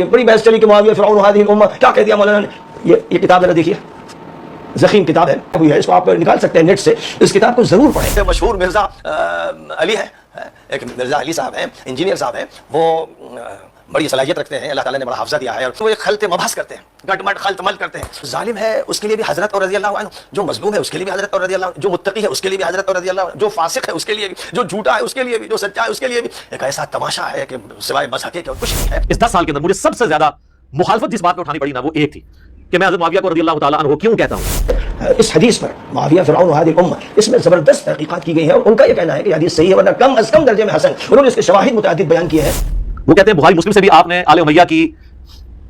بڑی بحث چلی کہ معاویہ فرعون هذه الامه، کیا کہہ دیا مولانا نے؟ یہ کتاب ذرا دیکھیے، ضخیم کتاب ہے، اس کو آپ نکال سکتے ہیں نیٹ سے، اس کتاب کو ضرور پڑھیں۔ مشہور مرزا علی ہے، ایک مرزا علی صاحب ہیں، انجینئر صاحب ہیں، وہ بڑی صلاحیت رکھتے ہیں، اللہ تعالیٰ نے بڑا حافظہ دیا ہے، اور وہ ایک خلط مبحث کرتے ہیں، گٹ مٹ خلط مل کرتے ہیں۔ ظالم ہے اس کے لیے بھی حضرت اور رضی اللہ عنہ، جو مظلوم ہے اس کے لیے بھی حضرت اور رضی اللہ عنہ، جو متقی ہے اس کے لیے بھی حضرت اور رضی اللہ عنہ، جو فاسق ہے اس کے لیے بھی، جو جھوٹا ہے اس کے لیے بھی، جو سچا ہے اس کے لیے بھی۔ ایک ایسا تماشا ہے کہ سوائے بس حقیقت اور کچھ نہیں ہے۔ اس 10 سال کے اندر مجھے سب سے زیادہ مخالفت جس بات میں اٹھانی پڑی نا، وہ ایک تھی کہ میں حضرت معاویہ کو رضی اللہ تعالیٰ عنہ کیوں کہتا ہوں۔ اس حدیث پر معاویہ فرعون هذه الامه، اس میں زبردست تحقیقات کی گئی ہیں، اور ان کا یہ کہنا ہے کہ یہ حدیث صحیح ہے، ورنہ کم از کم درجے میں حسن۔ انہوں نے اس کے شواہد متعدد بیان کیے ہیں۔ وہ کہتے ہیں بخاری مسلم سے بھی آپ نے آل امیہ کی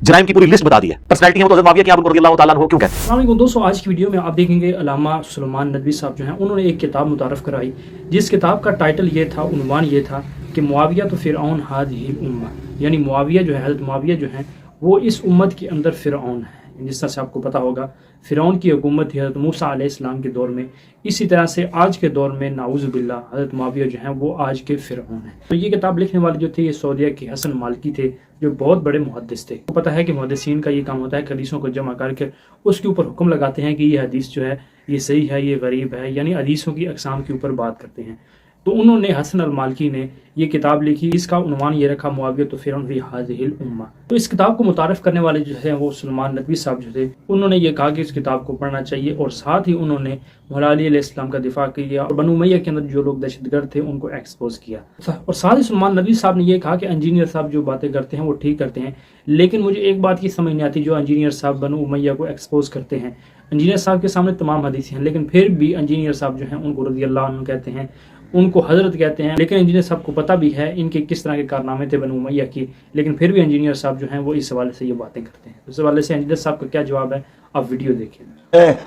جرائم کی پوری لسٹ بتا دی ہے، پرسنالٹی ہے تو حضرت معاویہ کی آپ کو رضی اللہ تعالیٰ عنہ کیوں کہتے ہیں۔ السلام علیکم دوستو، آج کی ویڈیو میں آپ دیکھیں گے علامہ سلیمان ندوی صاحب جو ہیں، انہوں نے ایک کتاب متعارف کرائی، جس کتاب کا ٹائٹل یہ تھا، عنوان یہ تھا کہ معاویہ تو فرعون هذه الامہ، یعنی معاویہ جو ہے، حضرت معاویہ جو ہیں وہ اس امت کے اندر فرعون ہے۔ جس طرح سے آپ کو پتا ہوگا فرعون کی حکومت تھی حضرت موسیٰ علیہ السلام کے دور میں، اسی طرح سے آج کے دور میں نعوذ باللہ حضرت معاویہ جو ہیں وہ آج کے فرعون ہیں۔ تو یہ کتاب لکھنے والے جو تھے یہ سعودیہ کے حسن مالکی تھے، جو بہت بڑے محدث تھے۔ کو پتہ ہے کہ محدثین کا یہ کام ہوتا ہے کہ حدیثوں کو جمع کر کے اس کے اوپر حکم لگاتے ہیں کہ یہ حدیث جو ہے یہ صحیح ہے، یہ غریب ہے، یعنی حدیثوں کی اقسام کے اوپر بات کرتے ہیں۔ تو انہوں نے حسن المالکی نے یہ کتاب لکھی، اس کا عنوان یہ رکھا معاویہ تو فرعون فی هذه الامہ۔ تو اس کتاب کو متعارف کرنے والے جو ہیں وہ سلیمان ندوی صاحب جو تھے، انہوں نے یہ کہا کہ اس کتاب کو پڑھنا چاہیے، اور ساتھ ہی انہوں نے مولا علی علیہ السلام کا دفاع کیا، اور بنو امیہ کے اندر جو لوگ دہشت گرد تھے ان کو ایکسپوز کیا، اور ساتھ ہی سلیمان ندوی صاحب نے یہ کہا کہ انجینئر صاحب جو باتیں کرتے ہیں وہ ٹھیک کرتے ہیں، لیکن مجھے ایک بات کی سمجھ نہیں آتی، جو انجینئر صاحب بنو امیہ کو ایکسپوز کرتے ہیں، انجینئر صاحب کے سامنے تمام حدیثیں ہیں، لیکن پھر بھی انجینئر صاحب جو ہیں ان کو رضی اللہ عنہ کہتے ہیں، ان کو حضرت کہتے ہیں، لیکن انجینئر صاحب کو پتہ بھی ہے ان کے کس طرح کے کارنامے تھے بنو امیہ کی، لیکن پھر بھی انجینئر صاحب جو ہیں وہ اس حوالے سے یہ باتیں کرتے ہیں۔ اس حوالے سے انجینئر صاحب کا کیا جواب ہے، آپ ویڈیو دیکھیں۔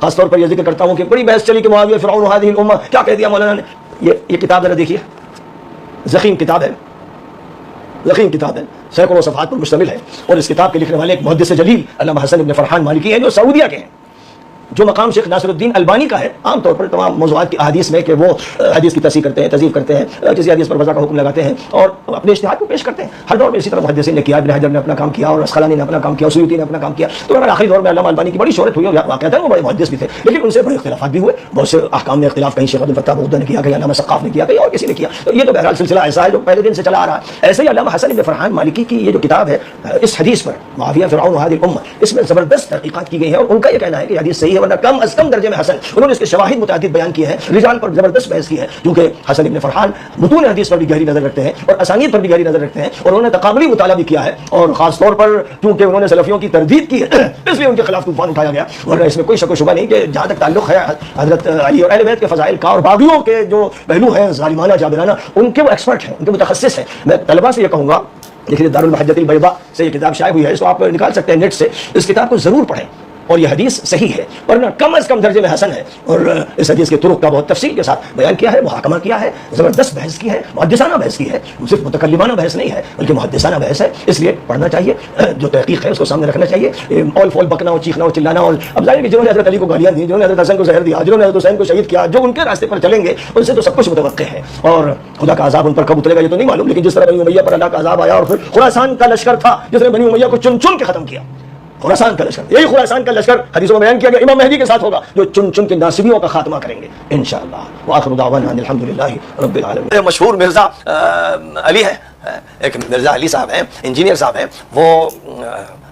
خاص طور پر یہ ذکر کرتا ہوں کہ بڑی بحث چلی کہ معاویہ فرعون هذه الامه، کیا کہہ دیا مولانا نے؟ یہ کتاب ذرا دیکھیے، ضخیم کتاب ہے، ضخیم کتاب ہے، سینکڑوں صفحات پر مشتمل ہے، اور اس کتاب کے لکھنے والے ایک محدث جلیل علامہ حسن ابن فرحان مالکی ہیں، جو سعودیہ کے ہیں، جو مقام شیخ ناصر الدین البانی کا ہے۔ عام طور پر تمام موضوعات کی احادیث میں کہ وہ حدیث کی تصحیح کرتے ہیں، تضعیف کرتے ہیں، کسی حدیث پر وضع کا حکم لگاتے ہیں اور اپنے اجتہاد کو پیش کرتے ہیں۔ ہر دور میں اسی طرح محدثین نے کیا، ابن حجر نے اپنا کام کیا، اور اسقلانی نے اپنا کام کیا، سیوطی نے اپنا کام کیا۔ تو اگر آخری دور میں علامہ البانی کی بڑی شہرت ہوئی، اور واقعات ہیں وہ بڑے محدث بھی تھے، لیکن ان سے بڑے اختلافات بھی ہوئے، بہت سے احکام میں اختلاف، کہیں شیخ عبد الفتاح بغدادی نے کیا، کہیں علامہ سقاف نے کیا، کہیں اور کسی نے کیا۔ تو یہ تو بہرحال سلسلہ ایسا ہے جو پہلے دن سے چلا آ رہا ہے۔ ایسے ہی علامہ حسن ابن فرحان مالکی کی یہ جو کتاب ہے اس حدیث پر معاویہ فرعون هذه الامہ، اس میں زبردست تحقیقات کی گئی ہیں، اور ان کا یہ کہنا ہے کہ یہ حدیث صحیح ہے، ورنہ کم از کم درجے میں حسن۔ انہوں نے اس کے شواہد متعدد بیان کیے ہیں، رجال پر زبردست بحث کی ہے، کیونکہ حسن ابن فرحان متون حدیث پر بھی گہری نظر رکھتے ہیں اور اسانید پر بھی گہری نظر رکھتے ہیں، اور انہوں نے تقابلی مطالعہ بھی کیا ہے، اور خاص طور پر کیونکہ انہوں نے سلفیوں کی تردید کی ہے اس لیے ان کے خلاف طوفان اٹھایا گیا۔ ورنہ اس میں کوئی شک و شبہ نہیں کہ جہاں تک تعلق ہے حضرت علی اور اہل بیت کے فضائل کا، اور باغیوں کے جو پہلو ہیں ظالمانہ جابرانہ، ان کے وہ ایکسپرٹ ہیں، ان کے متخصص ہیں۔ میں طلبہ سے یہ کہوں گا، دیکھیے دار المحجۃ البیضاء سے یہ کتاب شائع ہوئی ہے، اس کو آپ نکال سکتے ہیں نیٹ سے، اس کتاب کو ضرور پڑھیں، اور یہ حدیث صحیح ہے، ورنہ کم از کم درجے میں حسن ہے۔ اور اس حدیث کے طرق کا بہت تفصیل کے ساتھ بیان کیا ہے، محاکمہ کیا ہے، زبردست بحث کی ہے، محدثانہ بحث کی ہے، صرف متکلمانہ بحث نہیں ہے بلکہ محدثانہ بحث ہے، اس لیے پڑھنا چاہیے، جو تحقیق ہے اس کو سامنے رکھنا چاہیے۔ اول فول بکنا اور چیخنا اور چلانا، اور اب ظاہر ہے کہ جنہوں نے حضرت علی کو گالیاں دی، جنہوں نے حضرت حسن کو زہر دیا، جنہوں نے حضرت حسین کو شہید کیا، جو ان کے راستے پر چلیں گے ان سے تو سب کچھ متوقع ہے، اور خدا کا عذاب ان پر کب اترے گا یہ تو نہیں معلوم، لیکن جس طرح بنی امیہ پر اللہ کا عذاب آیا، اور پھر خراسان کا لشکر تھا جس نے بنی امیہ کو چن چن کے ختم کیا، خراسان کا لشکر، یہی خراسان کا لشکر حدیثوں میں بیان کیا گیا امام مہدی کے ساتھ ہوگا، جو چن چن کے ناصبیوں کا خاتمہ کریں گے انشاءاللہ۔ وآخر دعوانا ان الحمدللہ رب العالمین۔ مشہور مرزا علی ہے، ایک مرزا علی صاحب ہیں، انجینئر صاحب ہیں، وہ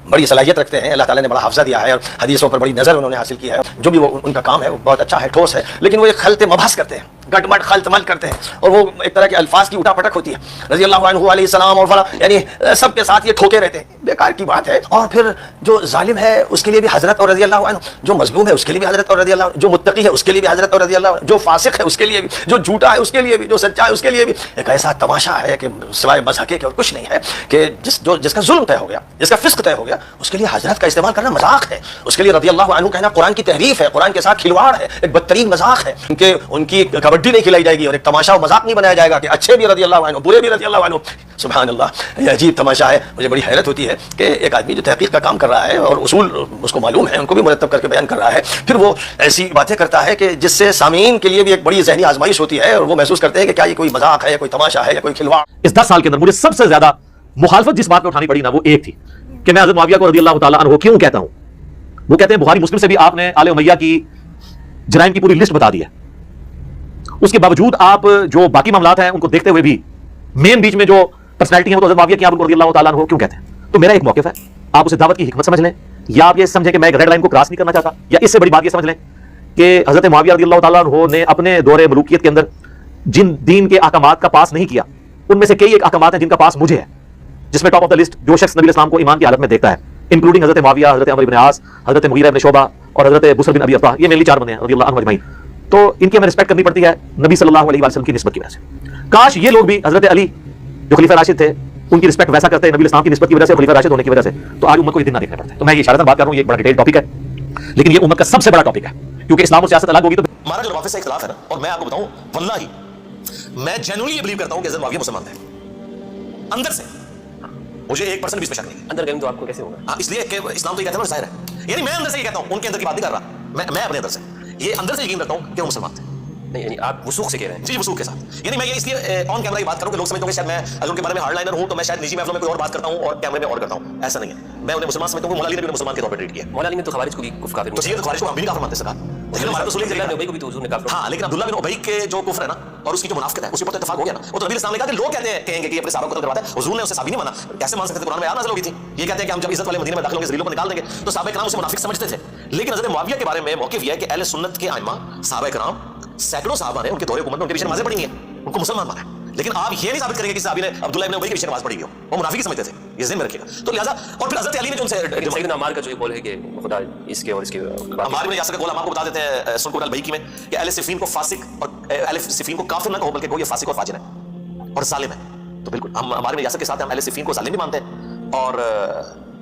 بڑی صلاحیت رکھتے ہیں، اللہ تعالیٰ نے بڑا حافظہ دیا ہے، اور حدیثوں پر بڑی نظر انہوں نے حاصل کی ہے، جو بھی وہ ان کا کام ہے وہ بہت اچھا ہے، ٹھوس ہے، لیکن وہ ایک خلط مبحث کرتے ہیں، گٹ مٹ خلط مل کرتے ہیں، اور وہ ایک طرح کے الفاظ کی اٹھا پٹک ہوتی ہے، رضی اللہ عنہ علیہ السلام اور فلاں، یعنی سب کے ساتھ یہ ٹھوکے رہتے ہیں، بیکار کی بات ہے۔ اور پھر جو ظالم ہے اس کے لیے بھی حضرت اور رضی اللہ عنہ، جو مظلوم ہے اس کے لیے بھی حضرت اور رضی اللہ عنہ، جو متقی ہے اس کے لیے بھی حضرت اور رضی اللہ عنہ، جو فاسق ہے اس کے لیے بھی، جو جھوٹا ہے اس کے لیے بھی، جو سچا ہے اس کے لیے بھی۔ ایک ایسا تماشا ہے کہ سوائے بس حقیقت اور کچھ نہیں ہے کہ جس کا ظلم طے ہو گیا، جس کا فسق طے ہو گیا، اس کے لیے حضرت کا استعمال کرنا مذاق ہے، اس کے لیے رضی اللہ عنہ کہنا قرآن کی تحریف ہے، قرآن کے ساتھ کھلواڑ ہے، ایک بدترین مذاق ہے، کیونکہ ان کی کبڈی نہیں کھلائی جائے گی، اور ایک تماشا و مذاق نہیں بنایا جائے گا کہ اچھے بھی رضی اللہ عنہ، برے بھی رضی اللہ عنہ۔ سبحان اللہ، یہ عجیب تماشا ہے۔ مجھے بڑی حیرت ہوتی ہے کہ ایک آدمی جو تحقیق کا کام کر رہا ہے اور اصول اس کو معلوم ہے، ان کو بھی مرتب کر کے بیان کر رہا ہے، پھر وہ ایسی باتیں کرتا ہے کہ جس سے سامعین کے لیے بھی ایک بڑی ذہنی آزمائش ہوتی ہے، اور وہ محسوس کرتے ہیں کہ کیا یہ کوئی مذاق ہے، یا کوئی تماشا ہے، یا کوئی کھلواڑ۔ اس 10 سال کے اندر مجھے سب سے زیادہ مخالفت جس بات میں اٹھانی پڑی نا، وہ ایک تھی کہ میں حضرت معاویہ کو رضی اللہ تعالیٰ عنہ کیوں کہتا ہوں. وہ کہتے ہیں بخاری مسلم سے بھی آپ نے آل امیہ کی جرائم کی پوری لسٹ بتا دی ہے. اس کے باوجود آپ جو باقی معاملات ہیں ان کو دیکھتے ہوئے بھی مین بیچ میں جو پرسنالٹی ہیں وہ تو حضرت معاویہ کی آپ ان کو رضی اللہ تعالیٰ عنہ کیوں کہتے ہیں. تو میرا ایک موقف ہے, آپ اسے دعوت کی حکمت سمجھ لیں, یا آپ یہ سمجھیں کہ میں ایک ریڈ لائن کو کراس نہیں کرنا چاہتا, یا اس سے بڑی بات یہ سمجھ لیں کہ حضرت معاویہ رضی اللہ تعالیٰ عنہ نے اپنے دور ملوکیت کے اندر جن دین کے احکامات کا پاس نہیں کیا ان میں سے کئی ایک احکامات ہیں جن کا پاس مجھے ہے, جس میں ٹاپ آف دا لسٹ جو شخص نبی علیہ السلام کو ایمان کی حالت میں دیکھتا ہے, انکلوڈنگ حضرت معاویہ, حضرت عمر بن عاص, حضرت مغیرہ بن شعبہ اور حضرت بصر بن ابی افراح. یہ مینلی 4 بندے ہیں رضی اللہ عنہم اجمعین. تو ان کی ہمیں رسپیکٹ کرنی پڑتی ہے نبی صلی اللہ علیہ وسلم کی نسبت کی وجہ سے. کاش یہ لوگ بھی حضرت علی جو خلیفہ راشد تھے ان کی رسپیکٹ ویسا کرتے ہیں نبی الاسلام کی نسبت کی وجہ سے, خلیفہ راشد ہونے کی وجہ سے, تو آج امت کو یہ دن نہ دیکھنا پڑتا ہے. تو میں یہ اشارتاً بات کر رہا ہوں, یہ ایک بڑا ڈیٹیل ٹاپک ہے, لیکن یہ امت کا سب سے بڑا ٹاپک ہے, کیونکہ اسلام اور سیاست الگ ہوگی. تو ہمارا جو روافظ سے اختلاف ہے نا, اور میں آپ کو بتاؤں واللہ میں جینوئنلی یہ بلیو کرتا ہوں کہ حضرت معاویہ مسلمان تھے اندر سے, مجھے 1% بھی اس میں شک نہیں. اندر گئے تو آپ کو کیسے ہوگا؟ اس لیے کہ اسلام تو یہ کہتا ہے ظاہر ہے, یعنی میں اندر سے یہ کہتا ہوں, ان کے اندر کی بات نہیں کر رہا, میں اپنے اندر سے یہ اندر سے یقین رکھتا ہوں کہ وہ مسلمان تھے. نہیں یعنی آپ وثوق سے کہہ رہے ہیں؟ جی وثوق کے ساتھ. یعنی میں یہ اس لیے آن کیمرہ کی بات کروں کہ لوگ سمجھتے ہیں کہ شاید میں اگر ان کے بارے میں ہارڈ لائنر ہوں تو میں شاید نجی محفلوں میں کوئی اور بات کرتا ہوں اور کیمرے میں اور کرتا ہوں. ایسا نہیں ہے, میں انہیں مسلمان سمجھتا ہوں. مولا علی نے بھی مسلمان کے طور پر ٹریٹ کیا. مولا علی نے تو خوارج کو بھی کفر کافر تو یہ تو خوارج کو ہم بھی نہیں کافر مانتے سکا, لیکن ہمارے رسول عبداللہ بن ابی کو بھی تو حضور نے کافر. ہاں, لیکن عبداللہ بن ابی کے جو کفر ہے نا اور اس کی جو منافقت ہے, اس پر تو اتفاق ہو گیا نا. وہ تو نبی اسلام نے کہا کہ لوگ کہتے ہیں کہیں گے کہ یہ اپنے صحابہ کو قتل کرواتا ہے, حضور نے اسے ثابت نہیں مانا. کیسے مان سکتے تھے؟ قرآن میں آیات نازل ہوئی تھی, یہ کہتے ہیں کہ ہم جب عزت والے مدینے میں داخل ہوں گے ذلیلوں کو نکال دیں گے. تو صحابہ کرام اسے منافق سمجھتے تھے. لیکن حضرت معاویہ کے بارے میں موقف یہ ہے کہ اہل سنت کے ائمہ صحابہ کرام سینکڑوں صحابہ نے ان کے دور حکومت میں ان کے پیچھے نمازیں پڑھی ہیں, ان کو مسلمان مانا ہے. لیکن آپ یہ نہیں ثابت کریں گے کہ صحابی نے عبداللہ ابن ابی کے پیچھے نماز پڑھی ہو, وہ منافق سمجھتے تھے. یہ ذہن میں رکھیے گا. تو لہٰذا اور پھر حضرت علی نے جو ان سے سیدنا عمار کا جو یہ قول ہے کہ خدا اس کے اور اس کے عمار بن یاسر کا قول ہم آپ کو بتا دیتے ہیں سنن کبریٰ البیہقی میں کہ اہل صفین کو فاسق اور اہل صفین کو کافر نہ کہو بلکہ کہو یہ فاسق اور فاجر ہے اور ظالم ہے. تو بالکل ہم عمار بن یاسر کے ساتھ ہم اہل صفین کو ظالم بھی مانتے ہیں اور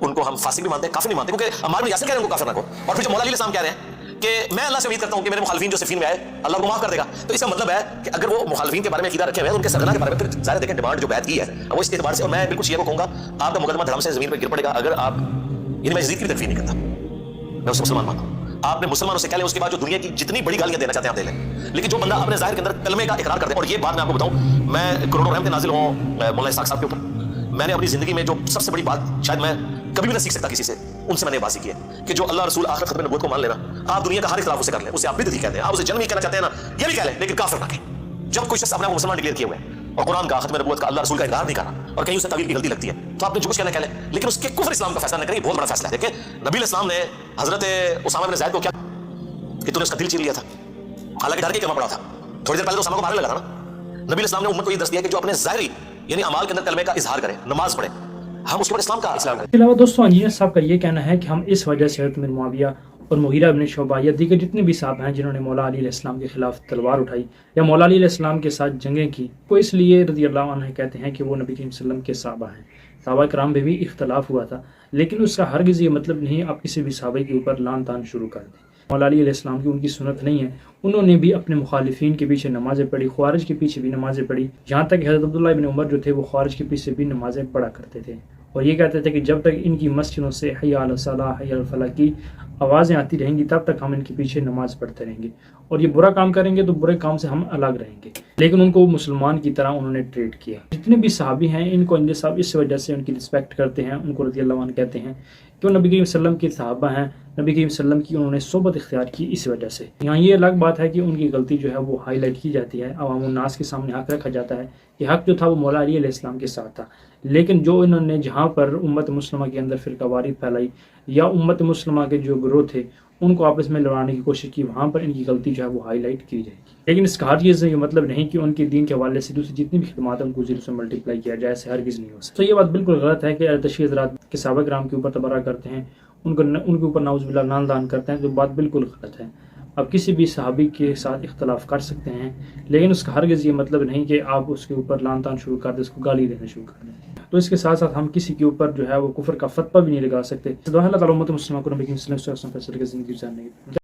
ان کو ہم فاسق بھی مانتے ہیں, کافر نہیں مانتے, کیونکہ عمار بن یاسر کہہ رہے ہیں ان کو کافر نہ کہو. اور پھر جو مولا علی السلام کہہ رہے ہیں کہ میں اللہ سے امید کرتا ہوں کہ میرے مخالفین جو صفین میں آئے اللہ کو معاف کر دے گا. تو اس کا مطلب ہے کہ اگر وہ مخالفین کے بارے میں عقیدہ رکھے ہوئے ہیں ان کے سرغنہ کے بارے میں, پھر ظاہر دیکھیں ڈیمانڈ جو بیعت کی ہے وہ اس اعتبار سے, اور میں بالکل شیعہ کو کہوں گا آپ کا مقدمہ دھرم سے زمین پہ گر پڑے گا اگر آپ, یعنی میں یزید کی بھی تکفیر نہیں کرتا, میں اسے مسلمان مانتا ہوں. آپ نے مسلمانوں سے کہہ لیں, اس کے بعد جو دنیا کی جتنی بڑی گالیاں دینا چاہتے ہیں آپ دے لیں, لیکن جو بندہ اپنے ظاہر کے اندر کلمے کا اقرار کر دے. اور یہ بات میں آپ کو بتاؤں, میں کروڑوں رحمتیں نازل ہوں مولانا اسحاق صاحب کے اوپر, میں نے اپنی زندگی میں جو سب سے بڑی بات شاید میں کبھی بھی نہ سیکھ سکتا کسی سے, ان سے میں نے بازی کی ہے کہ جو اللہ رسول آخرت ختم نبوت کو مان لینا, آپ دنیا کا ہر اختلاف اسے کر لیں, اسے آپ بدعتی کہتے ہیں, آپ اسے جنمی کہنا چاہتے ہیں نا یہ بھی کہہ لیں, لیکن کافر نہ کہیں. جب کوئی شخص اپنے آپ کو مسلمان ڈکلیئر کیے ہوئے ہیں اور قرآن کا ختم نبوت کا اللہ رسول کا انکار نہیں کر رہا اور کہیں اسے تعویل کی غلطی لگتی ہے, تو آپ نے جو کچھ کہنا کہہ لیں, لیکن اس کے کفر اسلام کا فیصلہ نہ کریں. بہت بڑا فیصلہ ہے. دیکھیں نبی الاسلام نے حضرت اسامہ بن زید کو کیا کہ تو نے اس کا دل چیر لیا تھا, حالانکہ ڈر کے کلمہ پڑا تھا, تھوڑی دیر پہلے تو اسامہ کو مارنے لگا نا. نبی الاسلام نے امت کو یہ درس دیا کہ جو اپنے ظاہری یعنی اعمال کے اندر کلمے کا اظہار کرے, نماز پڑھے, ہم اس کے بعد اسلام کا اس کے علاوہ دوستوں انجینئر صاحب کا یہ کہنا ہے کہ ہم اس وجہ سے حضرت معاویہ اور مغیرہ بن شعبہ یا دیگر جتنے بھی صحابہ ہیں جنہوں نے مولا علی علیہ السلام کے خلاف تلوار اٹھائی یا مولا علی علیہ السلام کے ساتھ جنگیں کی, وہ اس لیے رضی اللہ عنہ کہتے ہیں کہ وہ نبی کریم صلی اللہ علیہ وسلم کے صحابہ ہیں. صحابہ کرام میں بھی اختلاف ہوا تھا, لیکن اس کا ہرگز یہ مطلب نہیں آپ کسی بھی صحابہ کے اوپر لان تان شروع کر دیں. مولا علی علیہ السلام کی ان کی سنت نہیں ہے, انہوں نے بھی اپنے مخالفین کے پیچھے نمازیں پڑھی, خوارج کے پیچھے بھی نمازیں پڑھی, یہاں تک کہ حضرت عبداللہ بن عمر جو تھے وہ خوارج کے پیچھے بھی نمازیں پڑھا کرتے تھے اور یہ کہتے تھے کہ جب تک ان کی مسجدوں سے حی علی الصلاۃ حی علی الفلاح کی آوازیں آتی رہیں گی تب تک ہم ان کے پیچھے نماز پڑھتے رہیں گے, اور یہ برا کام کریں گے تو برے کام سے ہم الگ رہیں گے. لیکن ان کو مسلمان کی طرح انہوں نے ٹریٹ کیا. جتنے بھی صحابی ہیں ان کو انجینئر صاحب اس وجہ سے ان کی رسپیکٹ کرتے ہیں, ان کو رضی اللہ عنہ کہتے ہیں کہ وہ نبی کریم صلی اللہ علیہ وسلم کے صحابہ ہیں, نبی کریم صلی اللہ علیہ وسلم کی انہوں نے صحبت اختیار کی اس وجہ سے. یہاں یہ الگ بات ہے کہ ان کی غلطی جو ہے وہ ہائی لائٹ کی جاتی ہے, عوام الناس کے سامنے حق رکھا جاتا ہے کہ حق جو تھا وہ مولا علی علیہ السلام کے ساتھ تھا. لیکن جو انہوں نے جہاں پر امت مسلمہ کے اندر فرقہ واریت پھیلائی یا امت مسلمہ کے جو گروہ تھے ان کو آپس میں لڑانے کی کوشش کی, وہاں پر ان کی غلطی جو ہے وہ ہائی لائٹ کی جائے گی. لیکن اس کا ہر چیز سے یہ مطلب نہیں کہ ان کے دین کے حوالے سے دوسری جتنی بھی خدمات ہیں ان کو زیرو سے ملٹیپلائی کیا جائے, ایسے ہرگز نہیں ہو سکتا. تو یہ بات بالکل غلط ہے کہ تشیع حضرات کے صحابہ کرام کے اوپر تبرہ کرتے ہیں, ان کے اوپر نعوذ باللہ نان دان کرتے ہیں, تو بات بالکل غلط ہے. آپ کسی بھی صحابی کے ساتھ اختلاف کر سکتے ہیں, لیکن اس کا ہرگز یہ مطلب نہیں کہ آپ اس کے اوپر لان تان شروع کر دیں, اس کو گالی دینا شروع کر دیں. تو اس کے ساتھ ساتھ ہم کسی کے اوپر جو ہے وہ کفر کا فتویٰ بھی نہیں لگا سکتے. اللہ تعالیٰ امت مسلمہ کو نبی صلی اللہ علیہ وسلم فیصلے کی زندگی گزارنے